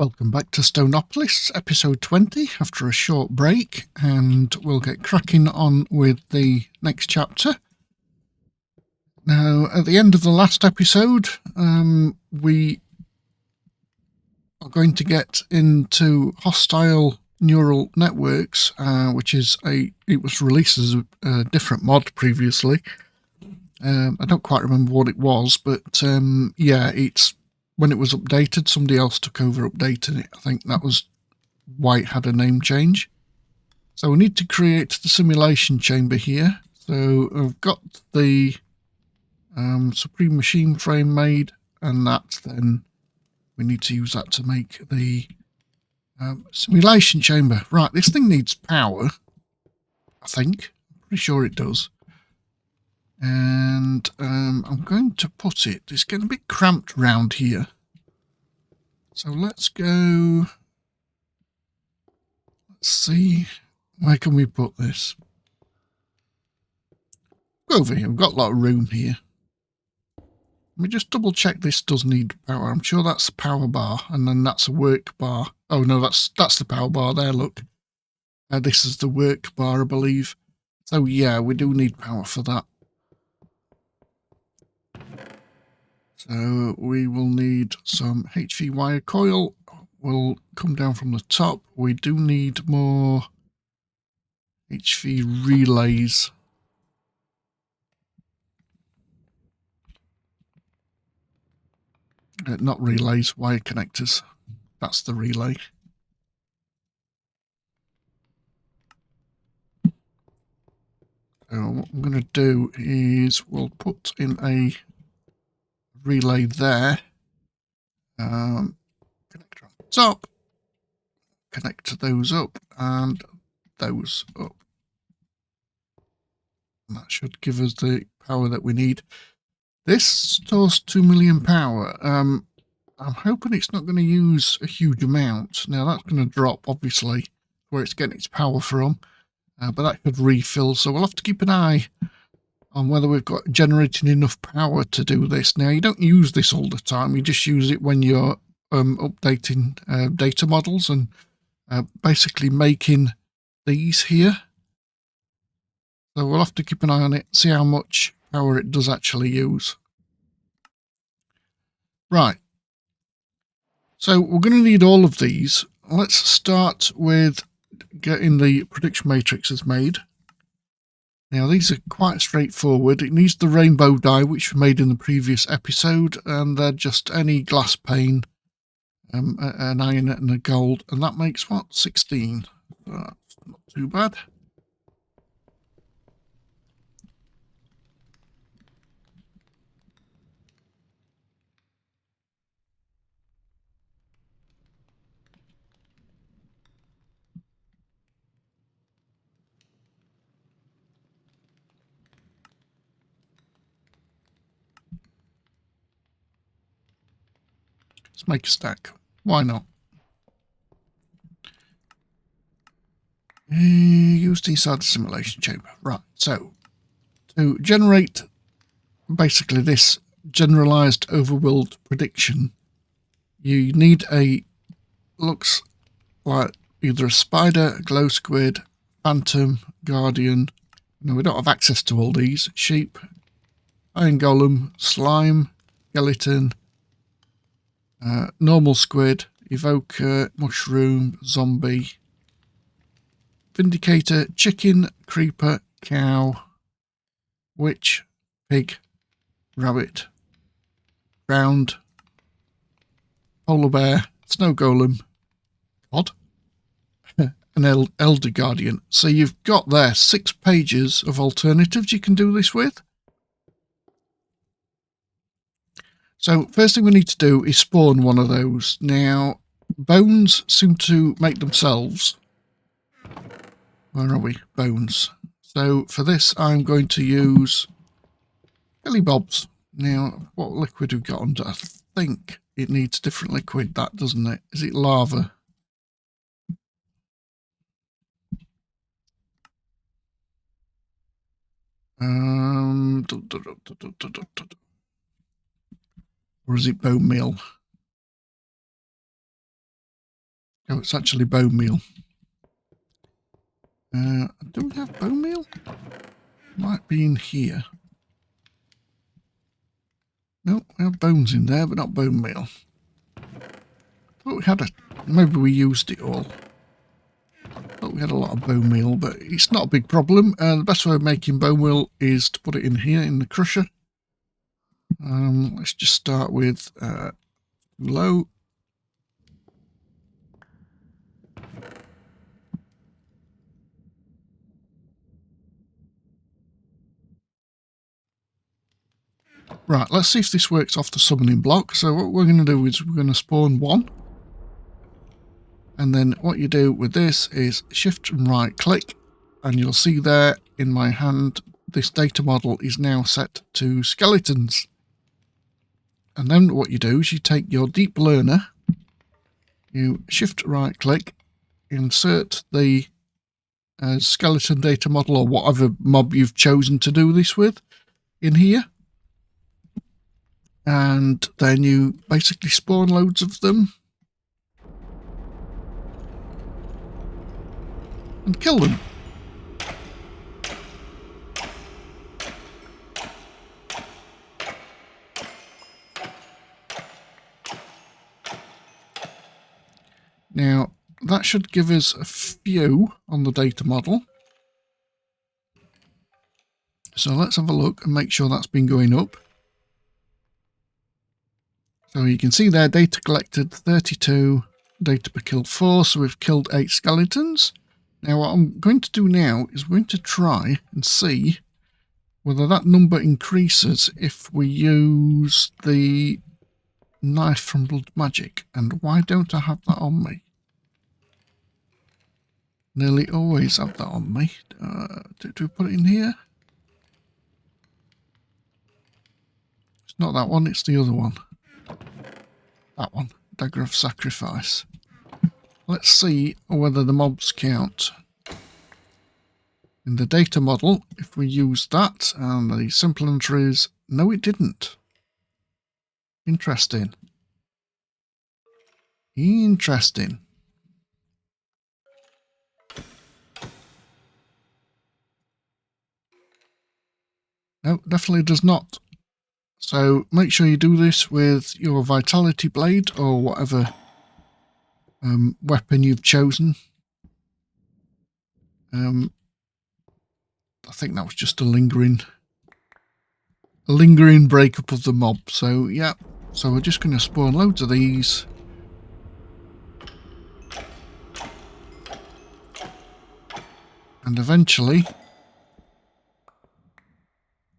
Welcome back to Stoneopolis episode 20 after a short break, and we'll get cracking on with the next chapter. Now, at the end of the last episode, we are going to get into hostile neural networks, which is it was released as a different mod previously. I don't quite remember what it was, but yeah, it's when it was updated, somebody else took over updating it. I think that was why it had a name change. So we need to create the simulation chamber here. So I've got the Supreme Machine frame made, and then we need to use that to make the simulation chamber. Right, this thing needs power, I think. I'm pretty sure it does. And I'm going to put it, it's getting a bit cramped round here. So let's go, let's see, where can we put this? Go over here, we've got a lot of room here. Let me just double check this does need power. I'm sure that's the power bar, and then that's a work bar. Oh no, that's the power bar there, look. This is the work bar, I believe. So yeah, we do need power for that. So we will need some HV wire coil. Will come down from the top. We do need more HV relays. Not relays, wire connectors. That's the relay. So what I'm going to do is we'll put in a relay there. Connector on the top. Connect those up and those up. And that should give us the power that we need. This stores 2 million power. I'm hoping it's not going to use a huge amount. Now that's going to drop, obviously, where it's getting its power from. But that could refill, so we'll have to keep an eye on whether we've got generating enough power to do this. Now, you don't use this all the time. You just use it when you're updating data models and basically making these here. So we'll have to keep an eye on it, see how much power it does actually use. Right. So we're going to need all of these. Let's start with getting the prediction matrices made. Now these are quite straightforward. It needs the rainbow die, which we made in the previous episode, and they're just any glass pane, an iron and a gold, and that makes what, 16. That's not too bad. Let's make a stack. Why not? Used inside the simulation chamber. Right, so to generate basically this generalized overworld prediction, you need looks like either a spider, a glow squid, phantom, guardian. No, we don't have access to all these. Sheep, iron golem, slime, skeleton, normal squid, evoker, mushroom, zombie, vindicator, chicken, creeper, cow, witch, pig, rabbit, round, polar bear, snow golem, cod, an elder guardian. So you've got there 6 pages of alternatives you can do this with. So first thing we need to do is spawn one of those. Now, bones seem to make themselves. Where are we? Bones. So for this, I'm going to use Kelly Bobs. Now, what liquid we've got under? I think it needs different liquid, that, doesn't it? Is it lava? Or is it bone meal? Oh, it's actually bone meal. Do we have bone meal? Might be in here. No, we have bones in there, but not bone meal. Thought we had maybe we used it all. Thought we had a lot of bone meal, but it's not a big problem. The best way of making bone meal is to put it in here in the crusher. Let's just start with low. Right, let's see if this works off the summoning block. So what we're going to do is we're going to spawn one. And then what you do with this is shift and right click. And you'll see there in my hand, this data model is now set to skeletons. And then what you do is you take your deep learner, you shift right click, insert the skeleton data model or whatever mob you've chosen to do this with in here. And then you basically spawn loads of them and kill them. Now, that should give us a few on the data model. So let's have a look and make sure that's been going up. So you can see there, data collected 32, data per kill 4, so we've killed 8 skeletons. Now what I'm going to do now is we're going to try and see whether that number increases if we use the knife from Blood Magic. And why don't I have that on me? Nearly always have that on me. Do we put it in here? It's not that one, it's the other one. That one, Dagger of Sacrifice. Let's see whether the mobs count. In the data model, if we use that, and the simple entries, no it didn't. Interesting. Interesting. No, definitely does not. So make sure you do this with your Vitality Blade or whatever weapon you've chosen. I think that was just a lingering breakup of the mob. So yeah, so we're just going to spawn loads of these. And eventually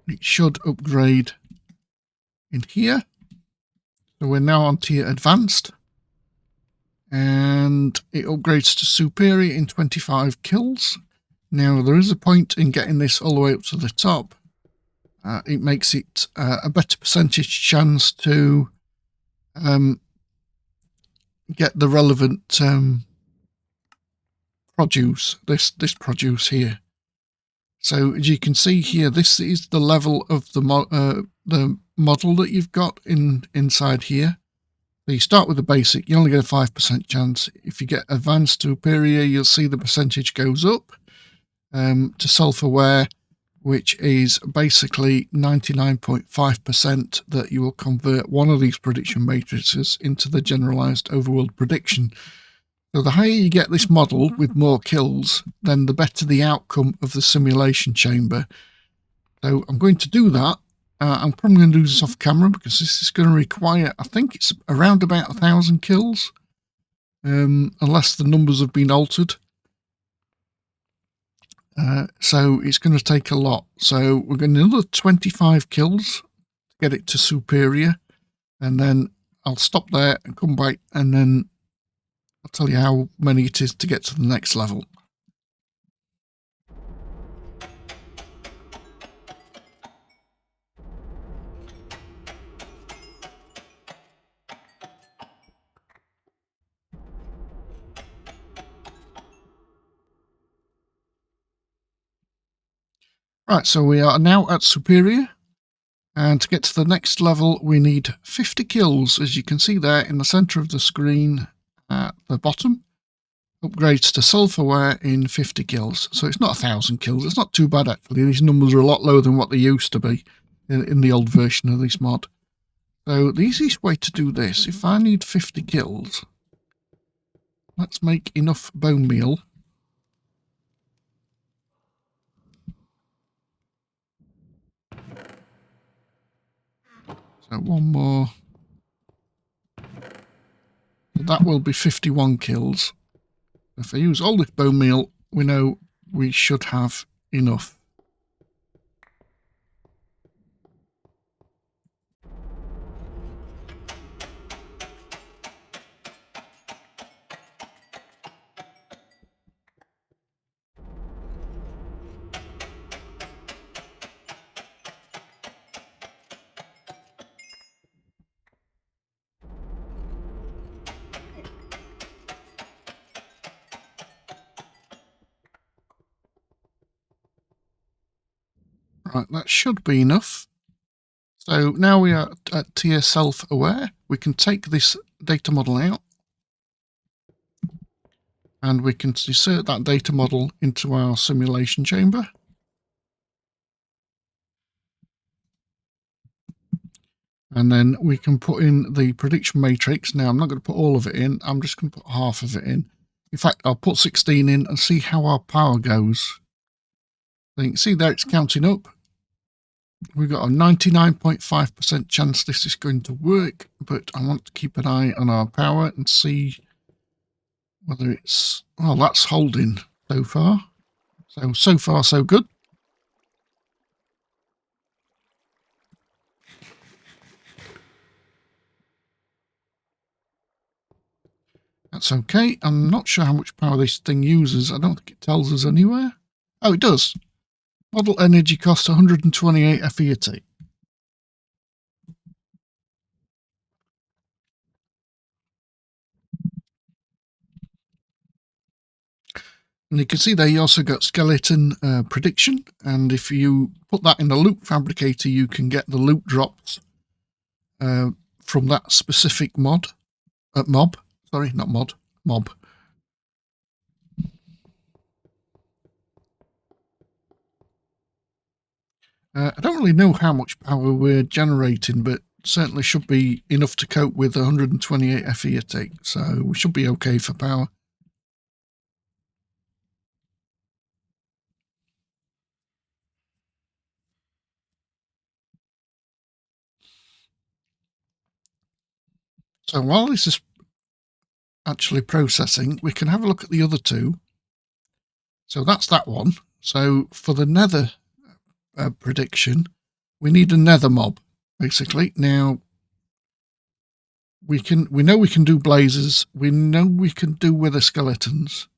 it should upgrade in here. So we're now on tier advanced. And it upgrades to superior in 25 kills. Now there is a point in getting this all the way up to the top. It makes it a better percentage chance to get the relevant produce, this produce here. So as you can see here, this is the level of the model that you've got inside here. So you start with the basic, you only get a 5% chance. If you get advanced to superior, you'll see the percentage goes up to self-aware, which is basically 99.5% that you will convert one of these prediction matrices into the generalized overworld prediction. So the higher you get this model with more kills, then the better the outcome of the simulation chamber. So I'm going to do that. I'm probably going to do this off camera because this is going to require, I think it's around about 1,000 kills, unless the numbers have been altered. So it's going to take a lot. So we're going to do another 25 kills to get it to superior, and then I'll stop there and come back, and then I'll tell you how many it is to get to the next level. Right, so we are now at superior, and to get to the next level we need 50 kills, as you can see there in the centre of the screen at the bottom. upgrades to self-aware in 50 kills. So it's not 1,000 kills. It's not too bad, actually. These numbers are a lot lower than what they used to be in the old version of this mod. So the easiest way to do this, if I need 50 kills, let's make enough bone meal. So one more. That will be 51 kills. If I use all this bone meal, we know we should have enough. Right, that should be enough. So now we are at tier self-aware. We can take this data model out and we can insert that data model into our simulation chamber. And then we can put in the prediction matrix. Now, I'm not going to put all of it in. I'm just going to put half of it in. In fact, I'll put 16 in and see how our power goes. So you can see there it's counting up. We've got a 99.5% chance this is going to work, but I want to keep an eye on our power and see whether it's... Well, that's holding so far. So far, so good. That's okay. I'm not sure how much power this thing uses. I don't think it tells us anywhere. Oh, it does. Model energy cost 128 FET. And you can see there you also got skeleton prediction. And if you put that in the loot fabricator, you can get the loot drops from that specific mob. Sorry, not mod. Mob. I don't really know how much power we're generating, but certainly should be enough to cope with 128 FET. So we should be okay for power. So while this is actually processing, we can have a look at the other two. So that's that one. So for the Nether prediction, we need a Nether mob, basically. Now we know we can do blazes. We know we can do wither skeletons.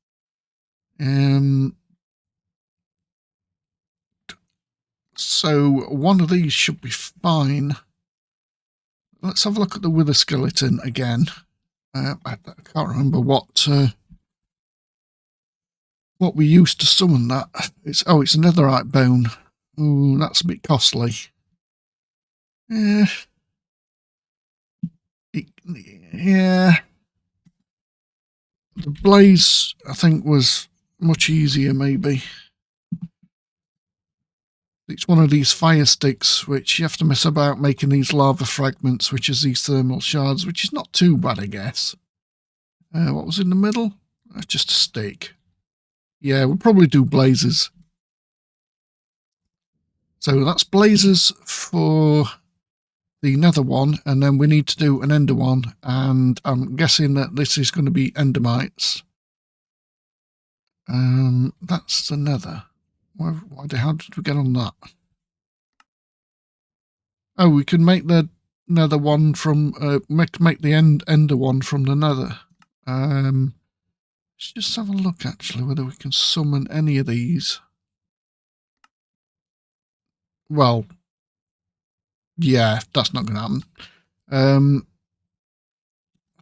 So one of these should be fine. Let's have a look at the wither skeleton again. I can't remember what we used to summon that. It's a netherite bone. Ooh, that's a bit costly. Yeah. The blaze, I think, was much easier, maybe. It's one of these fire sticks, which you have to mess about making these lava fragments, which is these thermal shards, which is not too bad, I guess. What was in the middle? Just a stick. Yeah, we'll probably do blazes. So that's blazes for the nether one, and then we need to do an ender one, and I'm guessing that this is going to be endermites. That's the nether. How did we get on that? Oh, we can make the nether one from make the ender one from the nether. Let's just have a look actually whether we can summon any of these. Well, yeah, that's not going to happen. I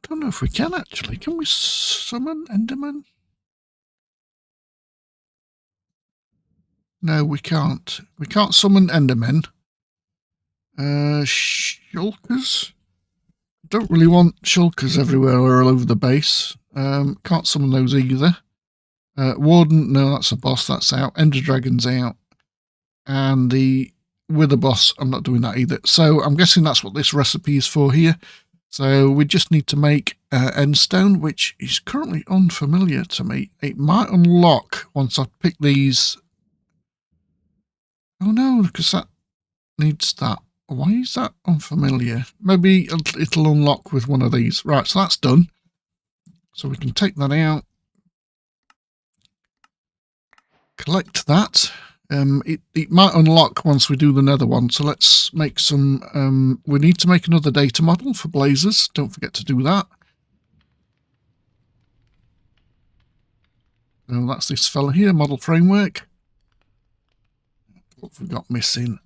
don't know if we can actually. Can we summon endermen? No, we can't. We can't summon endermen. Shulkers? Don't really want shulkers everywhere or all over the base. Can't summon those either. Warden, no, that's a boss, that's out. Ender Dragon's out. And the Wither boss, I'm not doing that either. So I'm guessing that's what this recipe is for here. So we just need to make endstone, which is currently unfamiliar to me. It might unlock once I pick these. Oh no, because that needs that. Why is that unfamiliar? Maybe it'll unlock with one of these. Right, so that's done. So we can take that out. Collect that. It might unlock once we do the nether one. So let's make some... we need to make another data model for blazers. Don't forget to do that. So that's this fella here, model framework. What have we got missing?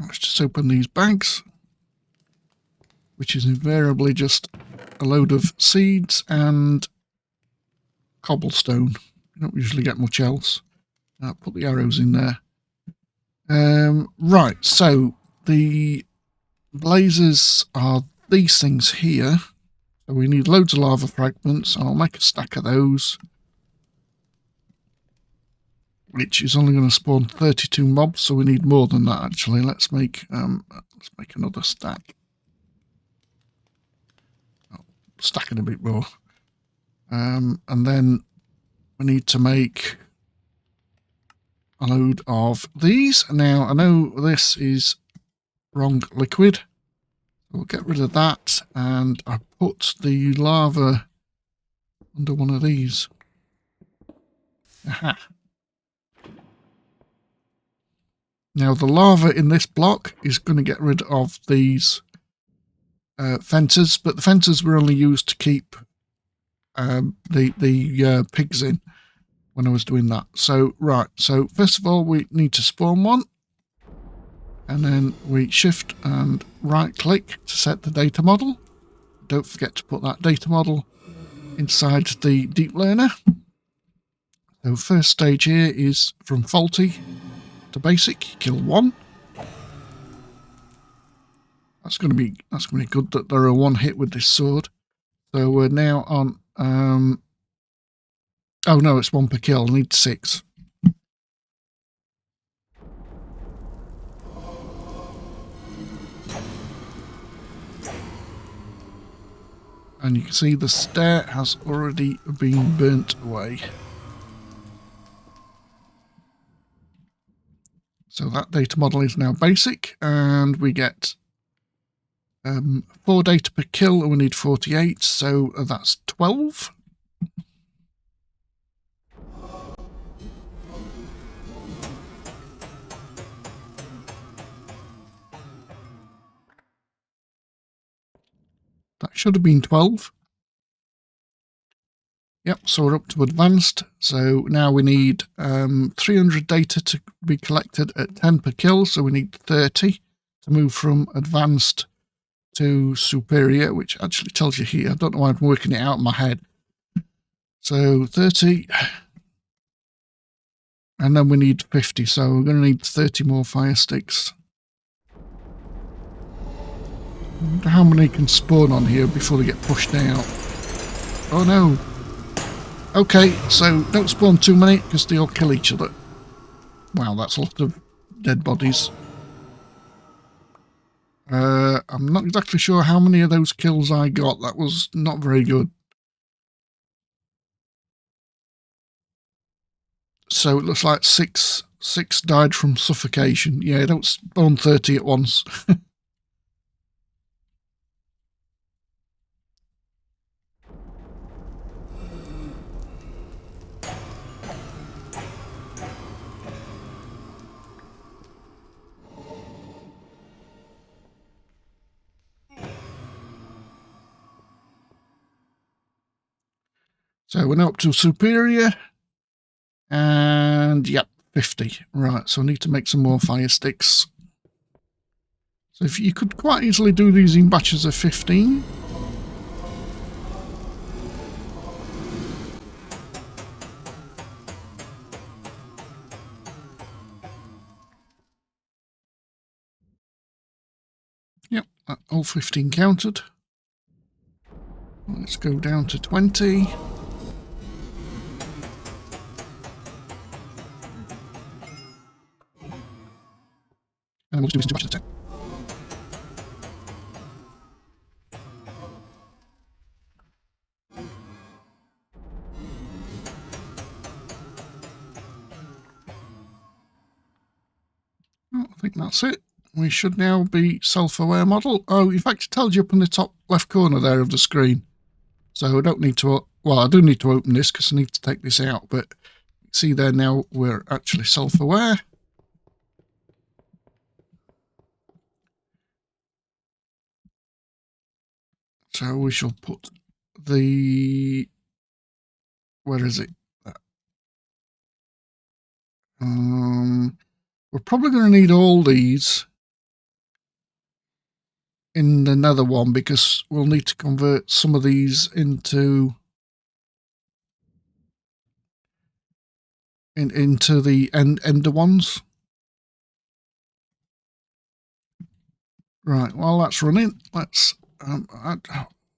Let's just open these bags, which is invariably just a load of seeds and cobblestone. You don't usually get much else. I'll put the arrows in there. Right, so the blazers are these things here. So we need loads of lava fragments. I'll make a stack of those, which is only going to spawn 32 mobs, so we need more than that actually. Let's make another stack. Oh, stacking a bit more. And then we need to make a load of these. Now I know this is wrong liquid. We'll get rid of that, and I put the lava under one of these. Aha. Now the lava in this block is going to get rid of these fences, but the fences were only used to keep the pigs in when I was doing that. So right, so first of all we need to spawn one, and then we shift and right click to set the data model. Don't forget to put that data model inside the deep learner. So first stage here is from faulty to basic. Kill one. That's going to be good that there are one hit with this sword. So we're now on. Oh no, it's one per kill. I need 6. And you can see the stair has already been burnt away. So that data model is now basic, and we get 4 data per kill, and we need 48, so that's 12. That should have been 12. Yep, so we're up to advanced. So now we need 300 data to be collected at 10 per kill. So we need 30 to move from advanced to superior, which actually tells you here. I don't know why I'm working it out in my head. So 30. And then we need 50. So we're going to need 30 more fire sticks. I wonder how many can spawn on here before they get pushed out. Oh no. Okay, so don't spawn too many because they all kill each other. Wow, that's a lot of dead bodies. I'm not exactly sure how many of those kills I got. That was not very good. So it looks like six died from suffocation. Yeah, don't spawn 30 at once. So we're now up to superior. And yep, 50. Right, so I need to make some more fire sticks. So if you could quite easily do these in batches of 15. All 15 counted. Let's go down to 20. And we'll do some attack. I think that's it. We should now be self-aware model. Oh, in fact, it tells you up in the top left corner there of the screen. So I don't need to, well, I do need to open this because I need to take this out, but see there now we're actually self-aware. So we shall put the, where is it? We're probably going to need all these in the Nether one because we'll need to convert some of these into the ender ones. Right, while that's running, let's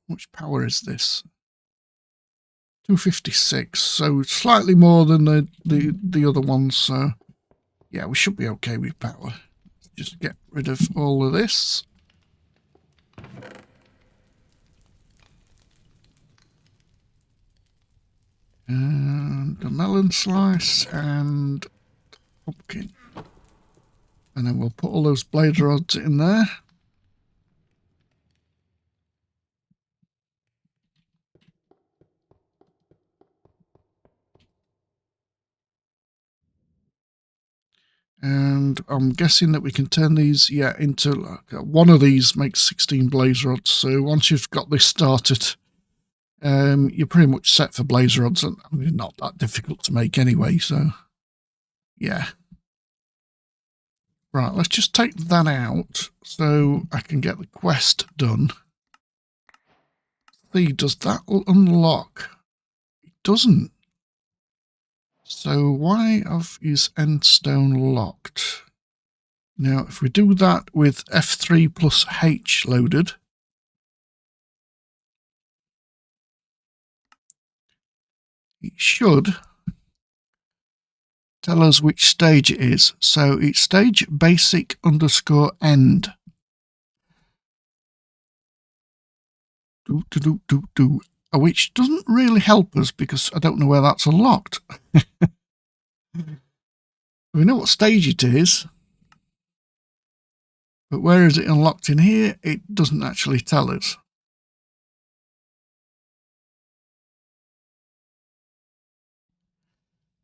which power is this? 256, so slightly more than the other ones, so yeah, we should be okay with power. Just get rid of all of this. And a melon slice and pumpkin. And then we'll put all those blade rods in there. And I'm guessing that we can turn these, yeah, into one of these makes 16 blaze rods. So once you've got this started, you're pretty much set for blaze rods, and I mean, not that difficult to make anyway. So yeah. Right, let's just take that out so I can get the quest done. See, does that unlock? It doesn't. So why is Endstone locked? Now, if we do that with F3 plus H loaded, it should tell us which stage it is. So it's stage basic underscore end. Which doesn't really help us because I don't know where that's unlocked. We know what stage it is, but where is it unlocked in here? It doesn't actually tell us.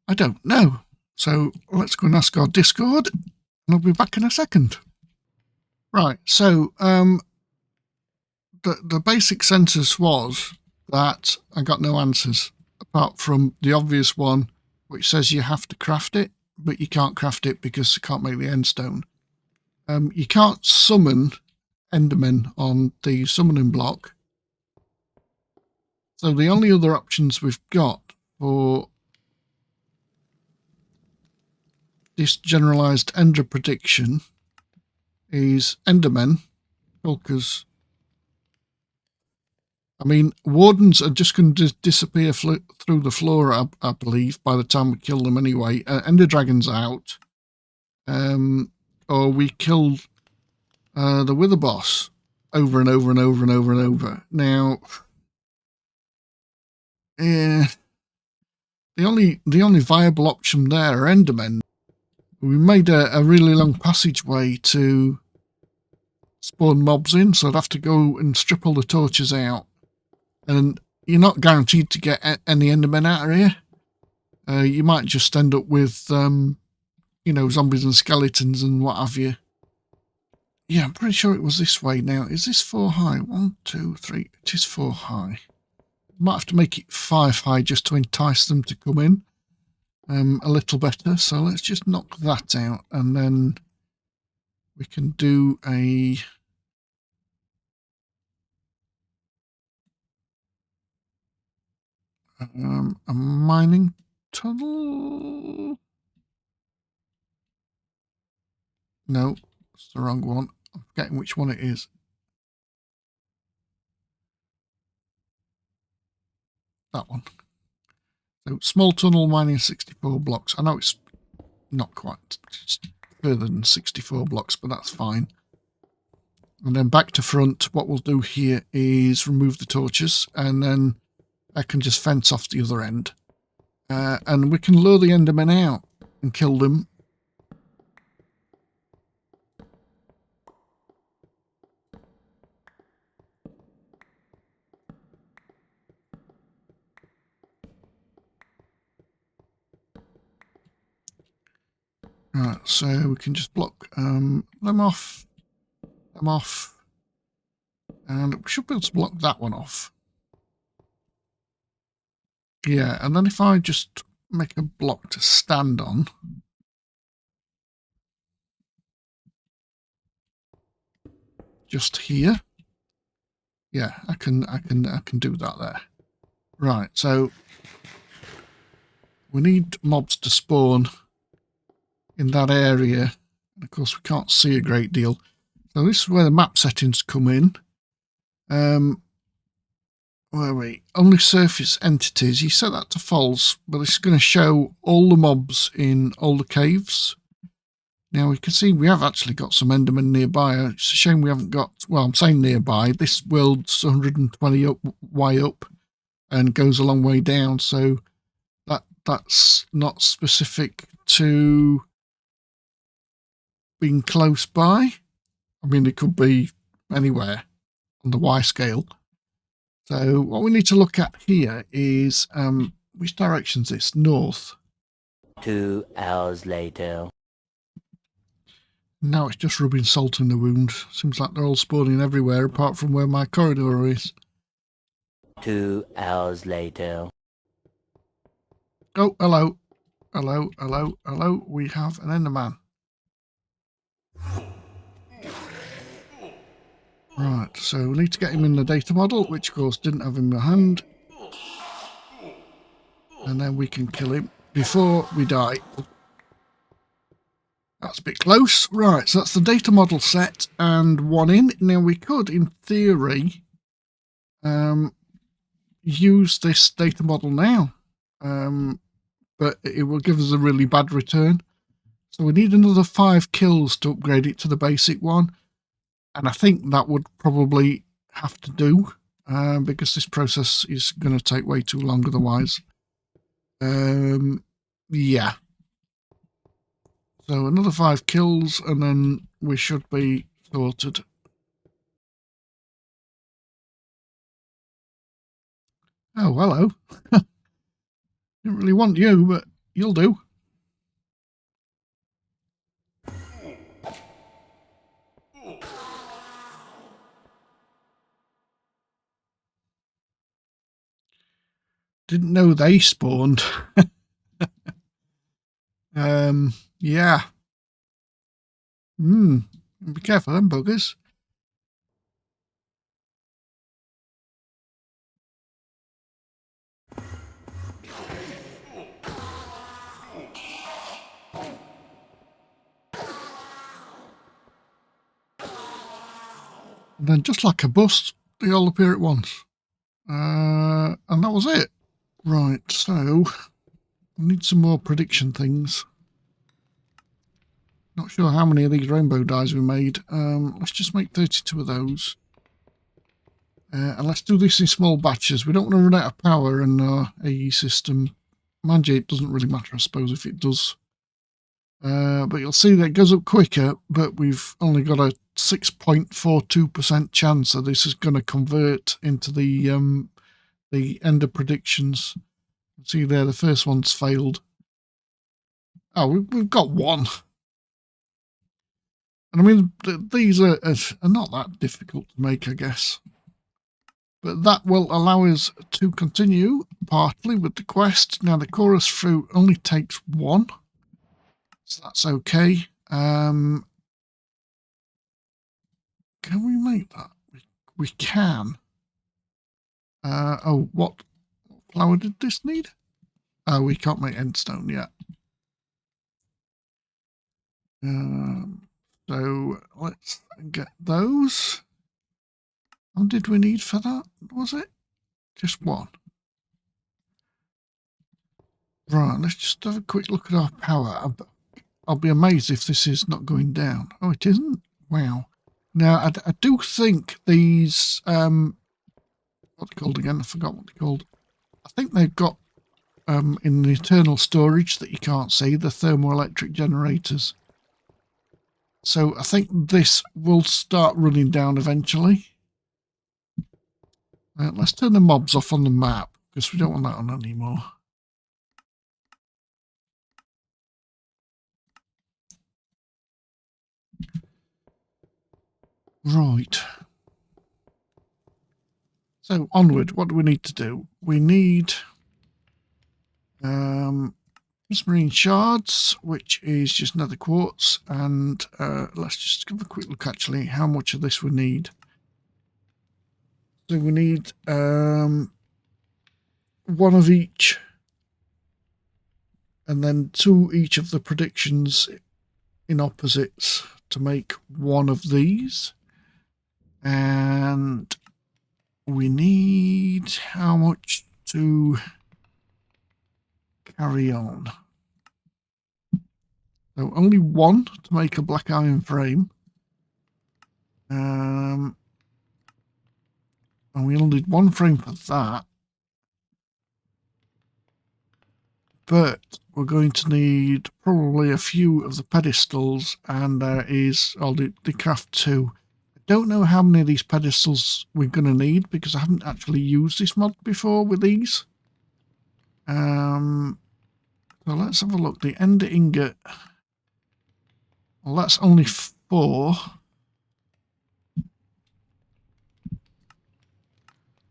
I don't know. So let's go and ask our Discord, and I'll be back in a second. Right, so the basic census was that I got no answers, apart from the obvious one, which says you have to craft it, but you can't craft it because you can't make the endstone. You can't summon endermen on the summoning block. So the only other options we've got for this generalized ender prediction is endermen, because I mean, wardens are just going to disappear through the floor, I believe, by the time we kill them anyway. Ender Dragon's out. Or we kill the Wither Boss over and over and over and over and over. Now, the only viable option there are Endermen. We made a really long passageway to spawn mobs in, so I'd have to go and strip all the torches out. And you're not guaranteed to get any Endermen out of here. You might just end up with, you know, zombies and skeletons and what have you. Yeah, I'm pretty sure it was this way now. Is this 4 high? 1, 2, 3. It is 4 high. Might have to make it 5 high just to entice them to come in a little better. So let's just knock that out, and then we can do a mining tunnel. No, it's the wrong one. I'm forgetting which one it is. that one. So small tunnel mining 64 blocks. I know it's not quite, it's further than 64 blocks, but that's fine. And then back to front, what we'll do here is remove the torches, and then I can just fence off the other end. And we can lure the endermen out and kill them. Right, so we can just block them off, and we should be able to block that one off. Yeah, and then if I just make a block to stand on, just here. Yeah, I can do that there. Right, so we need mobs to spawn in that area. And of course, we can't see a great deal. So this is where the map settings come in. Where are we? Only surface entities. You set that to false, but it's going to show all the mobs in all the caves. Now we can see we have actually got some endermen nearby. It's a shame we haven't got, well, I'm saying nearby. This world's 120 up, way up and goes a long way down. So that's not specific to being close by. I mean, it could be anywhere on the Y scale. So what we need to look at here is which direction is this? North. 2 hours later. Now it's just rubbing salt in the wound. Seems like they're all spawning everywhere apart from where my corridor is. 2 hours later. Oh, hello. Hello, hello, hello. We have an enderman. Right, so we need to get him in the data model, which of course didn't have him in my hand. And then we can kill him before we die. That's a bit close. Right, so that's the data model set and one in. Now we could, in theory, use this data model now. But it will give us a really bad return. So we need another 5 kills to upgrade it to the basic one. And I think that would probably have to do, because this process is going to take way too long otherwise. Yeah. So another 5 kills and then we should be sorted. Oh, hello. Didn't really want you, but you'll do. Didn't know they spawned. Yeah. Be careful, them buggers. And then just like a bus, they all appear at once. And that was it. Right, so we need some more prediction things. Not sure how many of these rainbow dyes we made. Let's just make 32 of those. And let's do this in small batches. We don't want to run out of power in our AE system. Mind you, it doesn't really matter, I suppose, if it does. But you'll see that it goes up quicker, but we've only got a 6.42% chance that this is going to convert into the ender predictions. See there, the first one's failed. Oh, we've got one. And I mean, these are not that difficult to make, I guess. But that will allow us to continue partly with the quest. Now, the chorus fruit only takes 1. So that's okay. Can we make that? We can. Oh, what flower did this need? Oh, we can't make endstone yet. So let's get those. What did we need for that? Was it just 1? Right, let's just have a quick look at our power. I'll be amazed if this is not going down. Oh, it isn't? Wow. Now, I do think these, what are they called again? I forgot what they're called. I think they've got, in the internal storage that you can't see, the thermoelectric generators. So I think this will start running down eventually. Let's turn the mobs off on the map, because we don't want that on anymore. Right. So onward, what do we need to do? We need Prismarine shards, which is just nether quartz, and let's just give a quick look actually how much of this we need. So we need one of each, and then two each of the predictions in opposites to make one of these. And we need how much to carry on? So only one to make a black iron frame. And we only need one frame for that. But we're going to need probably a few of the pedestals, and there is, the craft two. I don't know how many of these pedestals we're going to need because I haven't actually used this mod before with these. So let's have a look. The ender ingot, well, that's only 4.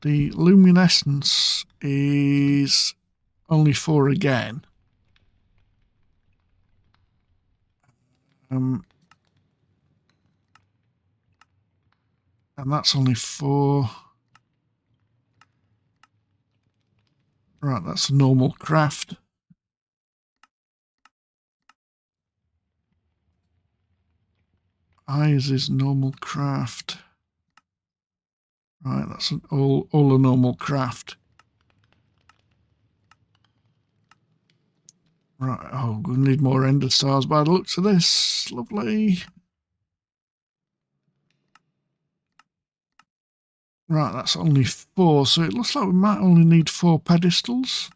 The luminescence is only 4 again. And that's only 4. Right, that's a normal craft. Eyes is normal craft. Right, that's all a normal craft. Right, oh, we need more ender stars by the looks of this. Lovely. Right, that's only 4, so it looks like we might only need 4 pedestals.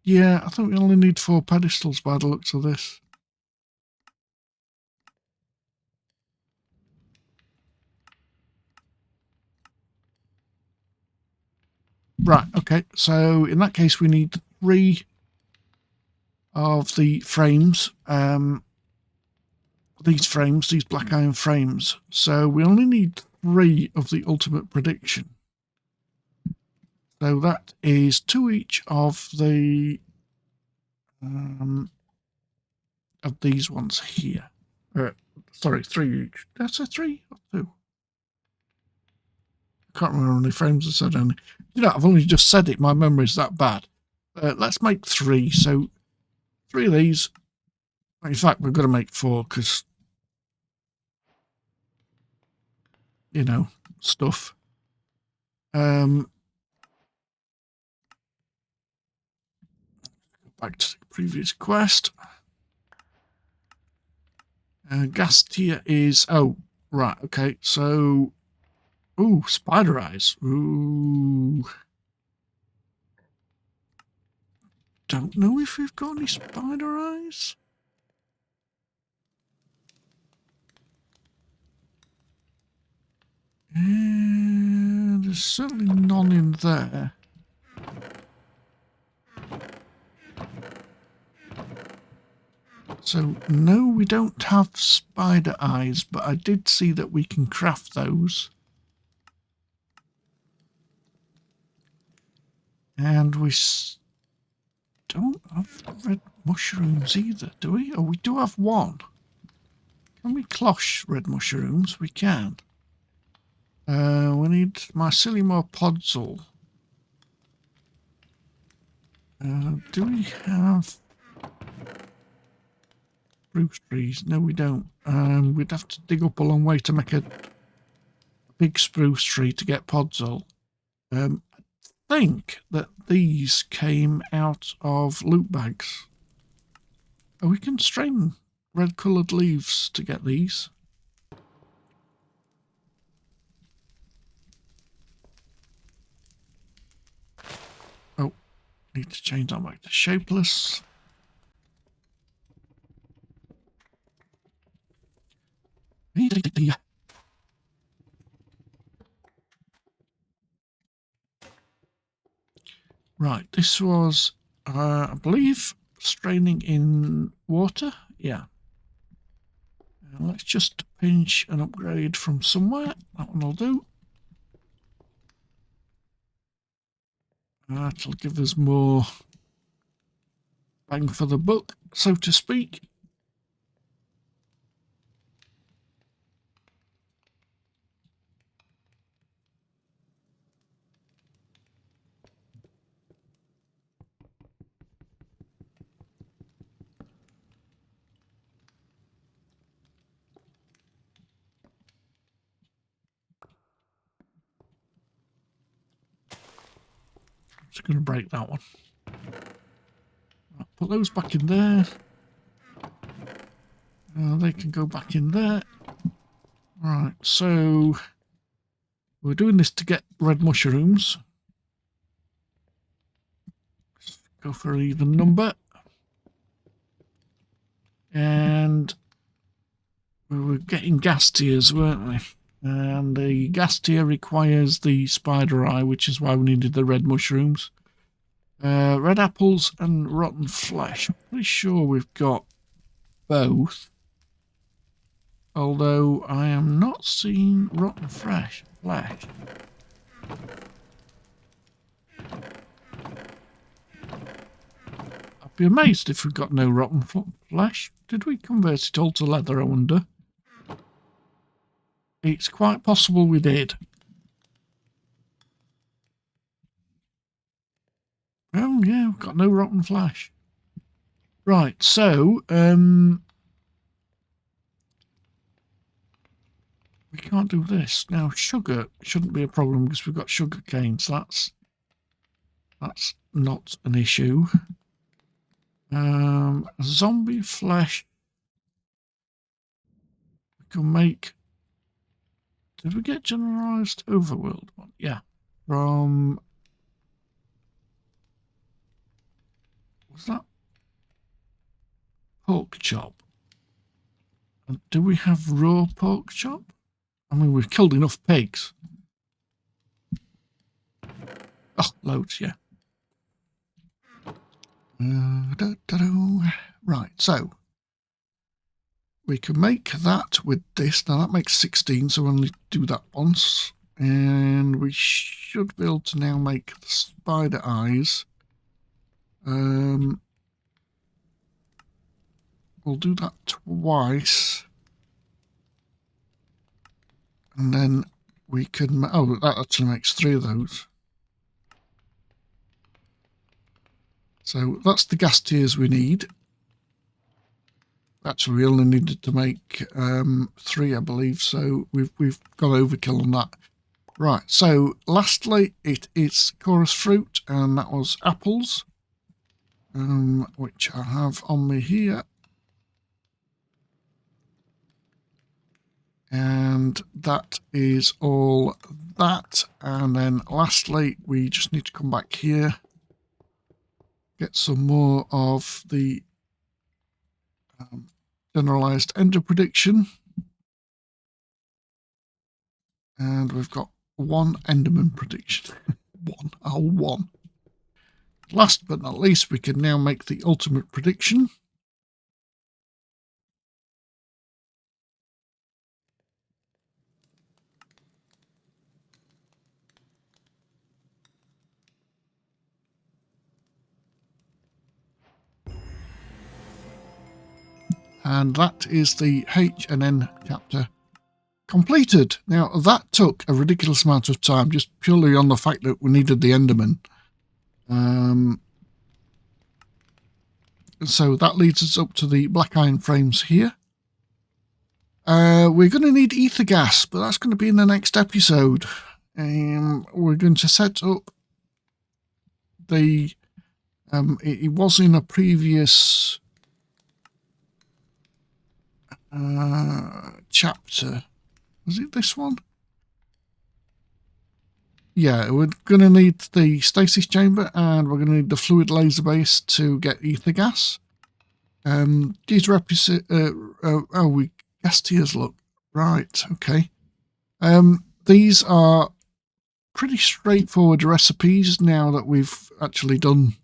Yeah, I think we only need 4 pedestals by the looks of this. Right, okay, so in that case we need 3 of the frames, these black iron frames. So we only need 3 of the ultimate prediction. So that is 2 each of the of these ones here. Sorry, 3 each. That's a 3 or 2. I can't remember how many frames I said only. You know, I've only just said it. My memory's that bad. Let's make 3. So 3 of these. In fact, we've got to make 4 because, you know, stuff. Back to the previous quest. Ghast here is, oh, right, okay, so, ooh, spider eyes, ooh. Don't know if we've got any spider eyes. There's certainly none in there. So, no, we don't have spider eyes, but I did see that we can craft those. And we don't have red mushrooms either, do we? Oh, we do have one. Can we cloche red mushrooms? We can. We need mycelium or podzol. Do we have spruce trees? No, we don't. We'd have to dig up a long way to make a big spruce tree to get podzol. I think that these came out of loot bags. Oh, we can strain red coloured leaves to get these. Oh, need to change that back to shapeless. Right, this was, I believe, straining in water. Yeah. Let's just pinch an upgrade from somewhere. That one will do. That'll give us more bang for the buck, so to speak. Just going to break that one. Right, put those back in there. They can go back in there. Right, so we're doing this to get red mushrooms. Go for an even number. And we were getting ghast tears, weren't we? And the ghast tear requires the spider eye, which is why we needed the red mushrooms. Red apples and rotten flesh. I'm pretty sure we've got both. Although I am not seeing rotten flesh. I'd be amazed if we've got no rotten flesh. Did we convert it all to leather, I wonder? It's quite possible we did. Oh, yeah, we've got no rotten flesh. Right, so, we can't do this. Now, sugar shouldn't be a problem because we've got sugar cane, so that's not an issue. Zombie flesh. We can make... Did we get generalized overworld one? Yeah. From... Was that pork chop? And do we have raw pork chop? I mean, we've killed enough pigs. Oh, loads, yeah. Right, so we can make that with this. Now that makes 16, so we'll only do that once. And we should be able to now make the spider eyes. We'll do that twice. And then we can... Oh, that actually makes 3 of those. So that's the ghast tears we need. Actually, we only needed to make 3, I believe, so we've got overkill on that. Right, so lastly, it is chorus fruit, and that was apples, which I have on me here. And that is all that. And then lastly, we just need to come back here, get some more of the generalized ender prediction. And we've got 1 enderman prediction. one. Last but not least, we can now make the ultimate prediction. And that is the HNN chapter completed. Now, that took a ridiculous amount of time, just purely on the fact that we needed the enderman. So that leads us up to the black iron frames here. We're going to need ether gas, but that's going to be in the next episode. We're going to set up the... it was in a previous chapter. Was it this one? Yeah, we're going to need the stasis chamber and we're going to need the fluid laser base to get ether gas. These are we gas tiers, look. Right, okay. These are pretty straightforward recipes now that we've actually done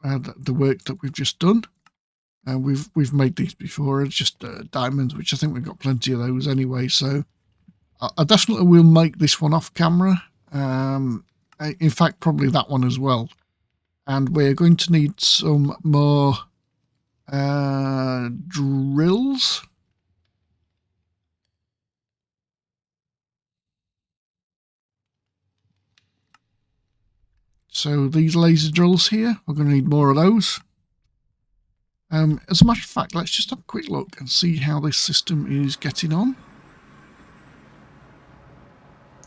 the work that we've just done. We've made these before. It's just diamonds, which I think we've got plenty of those anyway, so I definitely will make this one off camera. In fact, probably that one as well. And we're going to need some more drills. So these laser drills here, we're going to need more of those. As a matter of fact, let's just have a quick look and see how this system is getting on.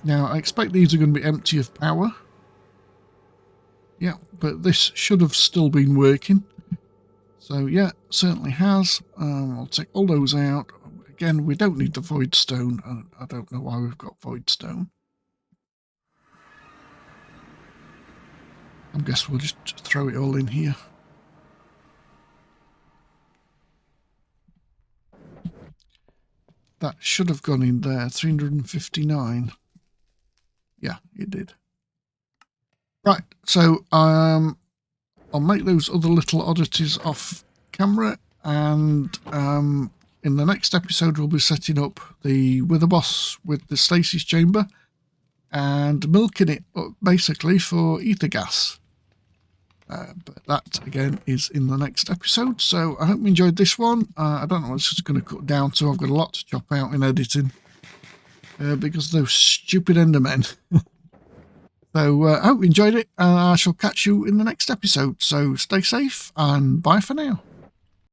Now, I expect these are going to be empty of power. Yeah, but this should have still been working. So, yeah, certainly has. I'll take all those out. Again, we don't need the void stone. I don't know why we've got void stone. I guess we'll just throw it all in here. That should have gone in there. 359. Yeah, it did. Right, so I'll make those other little oddities off camera, and in the next episode we'll be setting up the wither boss with the stasis chamber and milking it basically for ether gas. But that again is in the next episode, so I hope you enjoyed this one. I don't know what it's going to cut down to. I've got a lot to chop out in editing because of those stupid endermen. So I hope you enjoyed it, and I shall catch you in the next episode. So stay safe and bye for now.